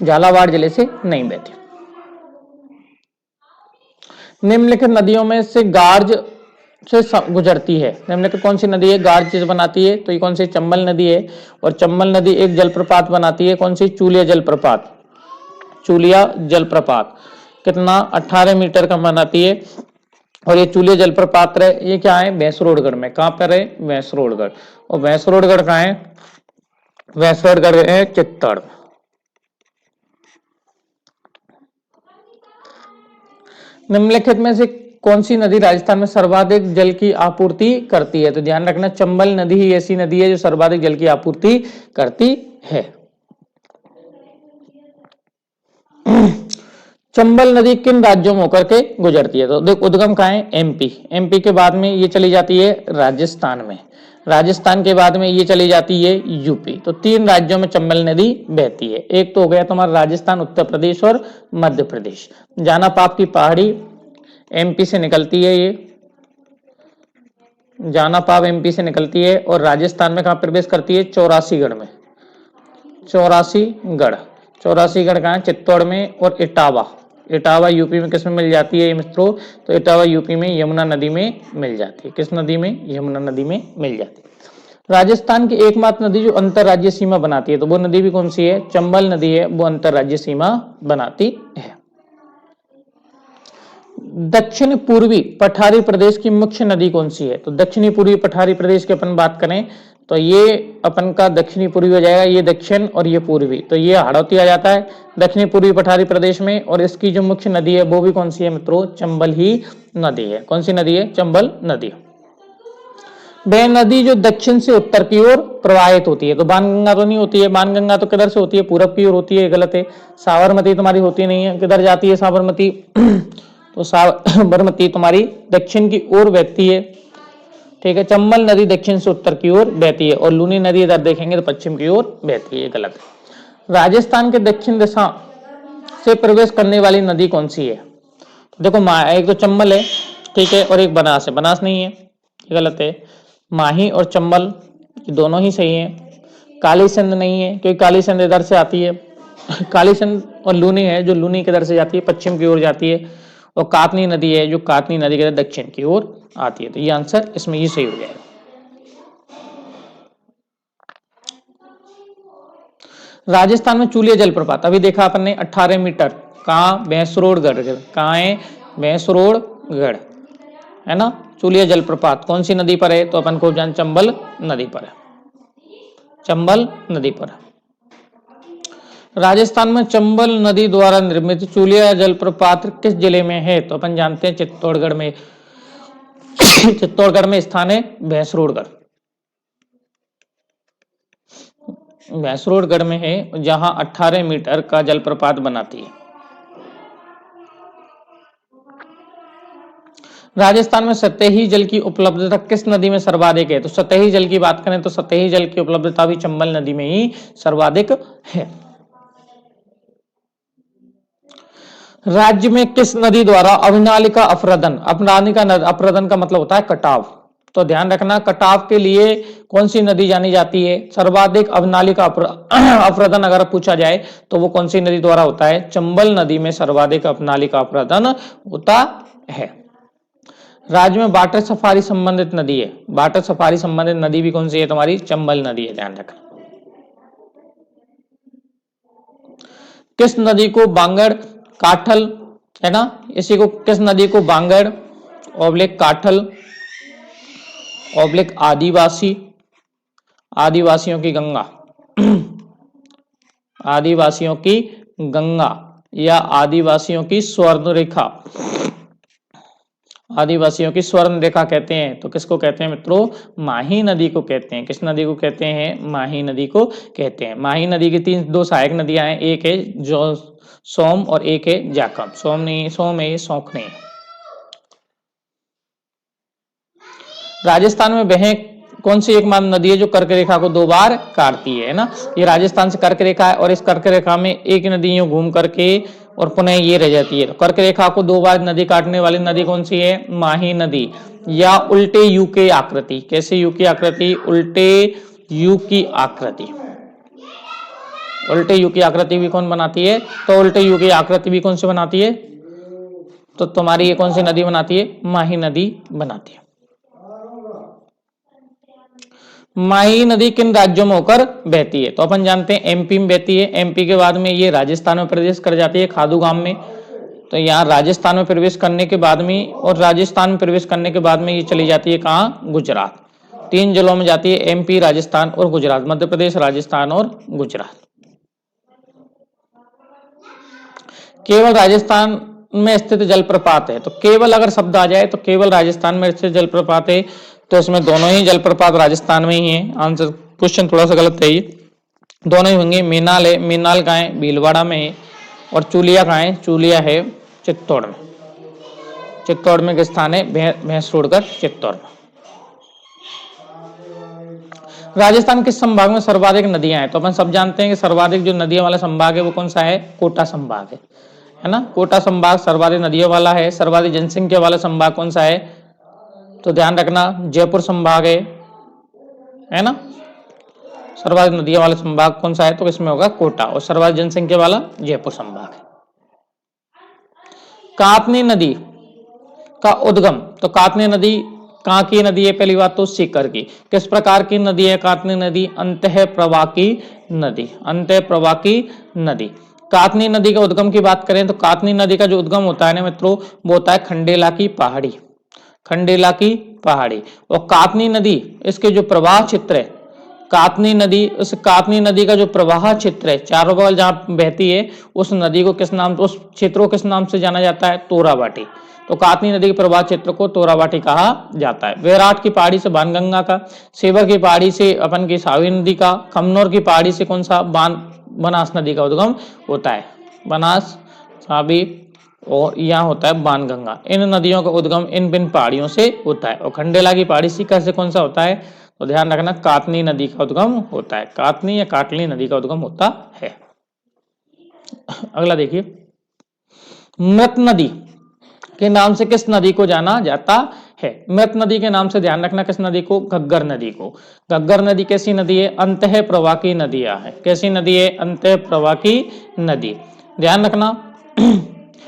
झालावाड़ जिले से नहीं बहती। निम्नलिखित नदियों में से गार्ज से गुजरती है। निम्नलिखित कौन सी नदी है गार्ज से बनाती है? तो ये कौन सी? चंबल नदी है। और चंबल नदी एक जलप्रपात बनाती है, कौन सी? चूलिया जलप्रपात, चूलिया जलप्रपात। कितना? 18 मीटर का बनाती है। और ये चूलिया जलप्रपात है, ये क्या है? भैंसरोडगढ़ में। कहां पर है? भैंसरोडगढ़। और भैंसरोडगढ़ कहां है? भैंसरोडगढ़ है चित्तौड़। निम्नलिखित में से कौन सी नदी राजस्थान में सर्वाधिक जल की आपूर्ति करती है? तो ध्यान रखना, चंबल नदी ही ऐसी नदी है जो सर्वाधिक जल की आपूर्ति करती है। चंबल नदी किन राज्यों में होकर के गुजरती है? तो देख, उद्गम कहाँ है? एमपी। एमपी के बाद में ये चली जाती है राजस्थान में, राजस्थान के बाद में ये चली जाती है यूपी। तो 3 राज्यों में चंबल नदी बहती है। एक तो हो गया तुम्हारा राजस्थान, उत्तर प्रदेश और मध्य प्रदेश। जानापाप की पहाड़ी एमपी से निकलती है, ये जानापाप एमपी से निकलती है। और राजस्थान में कहां प्रवेश करती है? 84गढ़ में, 84गढ़। 84गढ़ कहां है? चित्तौड़ में। और इटावा, इटावा यूपी में किसमें मिल जाती है मित्रों? तो इटावा यूपी में यमुना नदी में मिल जाती है। किस नदी में? यमुना नदी में मिल जाती है। राजस्थान की एकमात्र नदी जो अंतरराज्यीय सीमा बनाती है, तो वो नदी भी कौन सी है? चंबल नदी है, वो अंतरराज्यीय सीमा बनाती है। दक्षिण पूर्वी पठारी प्रदेश की मुख्य नदी कौन सी है? तो दक्षिणी पूर्वी पठारी प्रदेश की अपन बात करें तो ये अपन का दक्षिणी पूर्वी हो जाएगा, ये दक्षिण और ये पूर्वी, तो ये हाड़ौती आ जाता है दक्षिणी पूर्वी पठारी प्रदेश में। और इसकी जो मुख्य नदी है वो भी कौन सी है मित्रों? चंबल ही नदी है। कौन सी नदी है? चंबल नदी। वह नदी जो दक्षिण से उत्तर की ओर प्रवाहित होती है, तो बाणगंगा तो नहीं होती है, बाणगंगा तो किधर से होती है? पूरब की ओर होती है, गलत है। साबरमती तुम्हारी होती नहीं है, किधर जाती है साबरमती? तो साबरमती तुम्हारी दक्षिण की ओर बहती है, ठीक है। चंबल नदी दक्षिण से उत्तर की ओर बहती है और लूनी नदी इधर देखेंगे तो पश्चिम की ओर बहती है, गलत है। राजस्थान के दक्षिण दिशा से प्रवेश करने वाली नदी कौन सी है? देखो एक तो चंबल है, ठीक है, और एक बनास है। बनास नहीं है, गलत है। माही और चंबल दोनों ही सही है। काली सिंध नहीं है, क्योंकि काली सिंध इधर से आती है। काली सिंध और लूनी है, जो लूनी किधर से जाती है? पश्चिम की ओर जाती है। और कातनी नदी है, जो कातनी नदी के दक्षिण की ओर आती है। तो ये आंसर इसमें ये सही हो जाएगा। राजस्थान में चूलिया जलप्रपात अभी देखा अपन ने 18 मीटर, कहाँ? भैंसरोडगढ़। कहाँ है? भैंसरोडगढ़, है ना। चूलिया जलप्रपात कौन सी नदी पर है? तो अपन को जान चंबल नदी पर है, चंबल नदी पर। राजस्थान में चंबल नदी द्वारा निर्मित चूलिया जलप्रपात किस जिले में है? तो अपन जानते हैं चित्तौड़गढ़ में। चित्तौड़गढ़ में स्थान है भैंसरोडगढ़, भैंसरोडगढ़ में है, जहां 18 मीटर का जलप्रपात बनाती है। राजस्थान में सतही जल की उपलब्धता किस नदी में सर्वाधिक है? तो सतही जल की बात करें तो सतही जल की उपलब्धता भी चंबल नदी में ही सर्वाधिक है। राज्य में किस नदी द्वारा अवनालिका अफरदन, अफरदन का मतलब होता है कटाव, तो ध्यान रखना कटाव के लिए कौन सी नदी जानी जाती है? सर्वाधिक अवनालिका अफरदन अगर पूछा जाए तो वो कौन सी नदी द्वारा होता है? चंबल नदी में सर्वाधिक अवनालिका अफरदन होता है। राज्य में वाटर सफारी संबंधित नदी है, वाटर सफारी संबंधित नदी भी कौन सी है? तुम्हारी चंबल नदी है, ध्यान रखना। किस नदी को बांगड़ काठल, है ना, इसी को किस नदी को बांगड़ ओब्लिक काठल ओब्लिक आदिवासी, आदिवासियों की गंगा, आदिवासियों की गंगा या आदिवासियों की स्वर्ण रेखा, आदिवासियों की स्वर्ण रेखा कहते हैं। तो किसको कहते हैं मित्रों? माही नदी को कहते हैं। किस नदी को कहते हैं? माही नदी को कहते हैं। माही नदी की दो सहायक नदियां हैं, एक है जो सोम और एक है जाकम। सोम नहीं, सोम है, सौंख नहीं। राजस्थान में वह कौन सी एकमात्र नदी है जो कर्क रेखा को 2 बार काटती है ना? ये राजस्थान से कर्क रेखा है और इस कर्क रेखा में एक नदी यूं घूम करके और पुनः ये रह जाती है। तो कर्क रेखा को 2 बार नदी काटने वाली नदी कौन सी है? माही नदी, या उल्टे यू की आकृति। कैसे यू की आकृति? उल्टे यू की आकृति। उल्टे यू की आकृति भी कौन बनाती है? तो उल्टे यू की आकृति भी कौन सी बनाती है? तो तुम्हारी ये कौन सी नदी बनाती है? माही नदी बनाती है। माही नदी किन राज्यों में होकर बहती है? तो अपन जानते हैं एमपी में बहती है, एमपी के बाद में ये राजस्थान में प्रवेश कर जाती है खादूगाम में। तो यहाँ राजस्थान में प्रवेश करने के बाद में और राजस्थान में प्रवेश करने के बाद में ये चली जाती है कहाँ? गुजरात। 3 जिलों में जाती है, एमपी, राजस्थान और गुजरात। मध्य प्रदेश, राजस्थान और गुजरात। केवल राजस्थान में स्थित जलप्रपात है, तो केवल अगर शब्द आ जाए तो केवल राजस्थान में स्थित जलप्रपात है, तो इसमें दोनों ही जलप्रपात राजस्थान में ही है। आंसर क्वेश्चन थोड़ा सा गलत है, ये दोनों ही होंगे। मीनाल है, मीनाल कहाँ है? भीलवाड़ा में है। और चूलिया कहाँ है? चूलिया है चित्तौड़ में। चित्तौड़ में किस स्थान है? भैंसरोडगढ़, चित्तौड़ में। राजस्थान किस संभाग में सर्वाधिक नदियां हैं? तो अपन सब जानते हैं कि सर्वाधिक जो नदियों वाला संभाग है वो कौन सा है? कोटा संभाग है ना। कोटा संभाग सर्वाधिक नदियों वाला है। सर्वाधिक जनसंख्या वाला संभाग कौन सा है? तो ध्यान रखना जयपुर संभाग है ना। सर्वाधिक नदियों वाला संभाग कौन सा है? तो इसमें होगा कोटा। और सर्वाधिक जनसंख्या वाला जयपुर संभाग है। कातनी नदी का उद्गम, तो कातनी नदी कहाँ की नदी है? पहली बात तो सीकर की। किस प्रकार की नदी है कात्नी नदी? अंतः प्रवाह की नदी, अंतः प्रवाह की नदी। कात्नी नदी का उद्गम की बात करें तो कात्नी नदी का जो उद्गम होता है ना मित्रों, वो होता है खंडेला की पहाड़ी, खंडेला की पहाड़ी। और कात्नी नदी इसके जो प्रवाह क्षेत्र है, कात्नी नदी, उस कात्नी नदी का जो प्रवाह क्षेत्र है, चारों बगल जहां बहती है, उस नदी को किस नाम, उस क्षेत्र को किस नाम से जाना जाता है? तोराबाटी। तो कात्नी नदी के प्रवाह क्षेत्र को तोराबाटी कहा जाता है। वैराट की पहाड़ी से बाणगंगा का, सेवर की पहाड़ी से अपन की सावी नदी का, खमनोर की पहाड़ी से कौन सा? बनास नदी का उद्गम होता है, बनास, सावी और यहाँ होता है बाणगंगा। इन नदियों का उद्गम इन बिन पहाड़ियों से होता है। और खंडेला की पहाड़ी सीकर से कौन सा होता है? तो ध्यान रखना कात्नी नदी का उद्गम होता है, कात्नी या काटली नदी का उद्गम होता है। अगला देखिए, मृत नदी के नाम से किस नदी को जाना जाता है? मृत नदी के नाम से ध्यान रखना किस नदी को? घग्गर नदी को। घग्गर नदी कैसी नदी है? अंतः प्रवाह की नदियां है। कैसी नदी है? अंतः प्रवाह की नदी। ध्यान रखना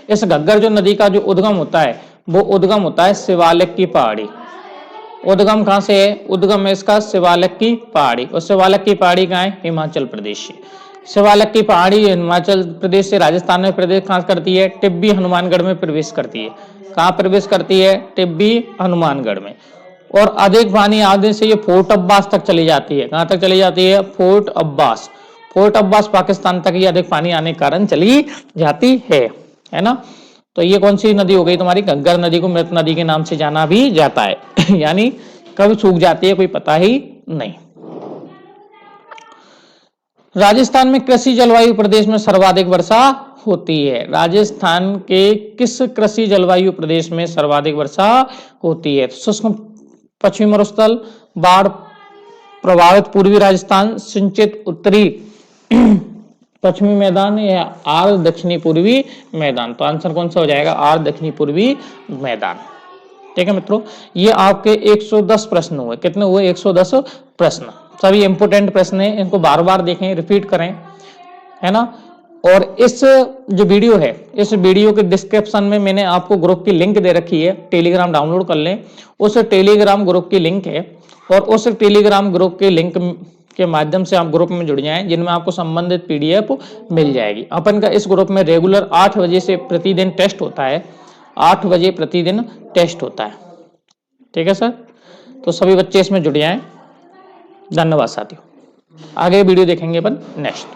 इस घग्गर जो नदी का जो उद्गम होता है, वो उद्गम होता है शिवालिक की पहाड़ी। उद्गम कहां से है? उद्गम है इसका शिवालिक की पहाड़ी। और शिवालिक की पहाड़ी कहां है? हिमाचल प्रदेश से। शिवालिक की पहाड़ी हिमाचल प्रदेश से राजस्थान में प्रदेश कहां करती है? टिब्बी हनुमानगढ़ में प्रवेश करती है। कहां प्रवेश करती है? टिब्बी हनुमानगढ़ में। और अधिक पानी आने से ये फोर्ट अब्बास तक चली जाती है। कहां तक चली जाती है? फोर्ट अब्बास। फोर्ट अब्बास पाकिस्तान तक ये अधिक पानी आने के कारण चली जाती है ना। तो ये कौन सी नदी हो गई तुम्हारी? घग्गर नदी को मृत नदी के नाम से जाना भी जाता है यानी कब सूख जाती है कोई पता ही नहीं। राजस्थान में कृषि जलवायु प्रदेश में सर्वाधिक वर्षा होती है। राजस्थान के किस कृषि जलवायु प्रदेश में सर्वाधिक वर्षा होती है? शुष्क पश्चिमी मरुस्थल, बाढ़ प्रभावित पूर्वी राजस्थान, सिंचित उत्तरी पश्चिमी मैदान या आर्द्र दक्षिणी पूर्वी मैदान। तो आंसर कौन सा हो जाएगा? आर्द्र दक्षिणी पूर्वी मैदान। ठीक है मित्रों, ये आपके 110 प्रश्न हुए। कितने हुए? 110 प्रश्न। सभी इंपोर्टेंट प्रश्न है, इनको बार बार देखें, रिपीट करें, है ना। और इस जो वीडियो है, इस वीडियो के डिस्क्रिप्शन में मैंने आपको ग्रुप की लिंक दे रखी है, टेलीग्राम डाउनलोड कर लें। उस टेलीग्राम ग्रुप की लिंक है और उस टेलीग्राम ग्रुप के लिंक के माध्यम से आप ग्रुप में जुड़ जाएं, जिनमें आपको संबंधित पीडीएफ मिल जाएगी। अपन का इस ग्रुप में रेगुलर 8 बजे से प्रतिदिन टेस्ट होता है, 8 बजे प्रतिदिन टेस्ट होता है। ठीक है सर, तो सभी बच्चे इसमें जुड़ जाएं। धन्यवाद साथियों। आगे वीडियो देखेंगे अपन नेक्स्ट।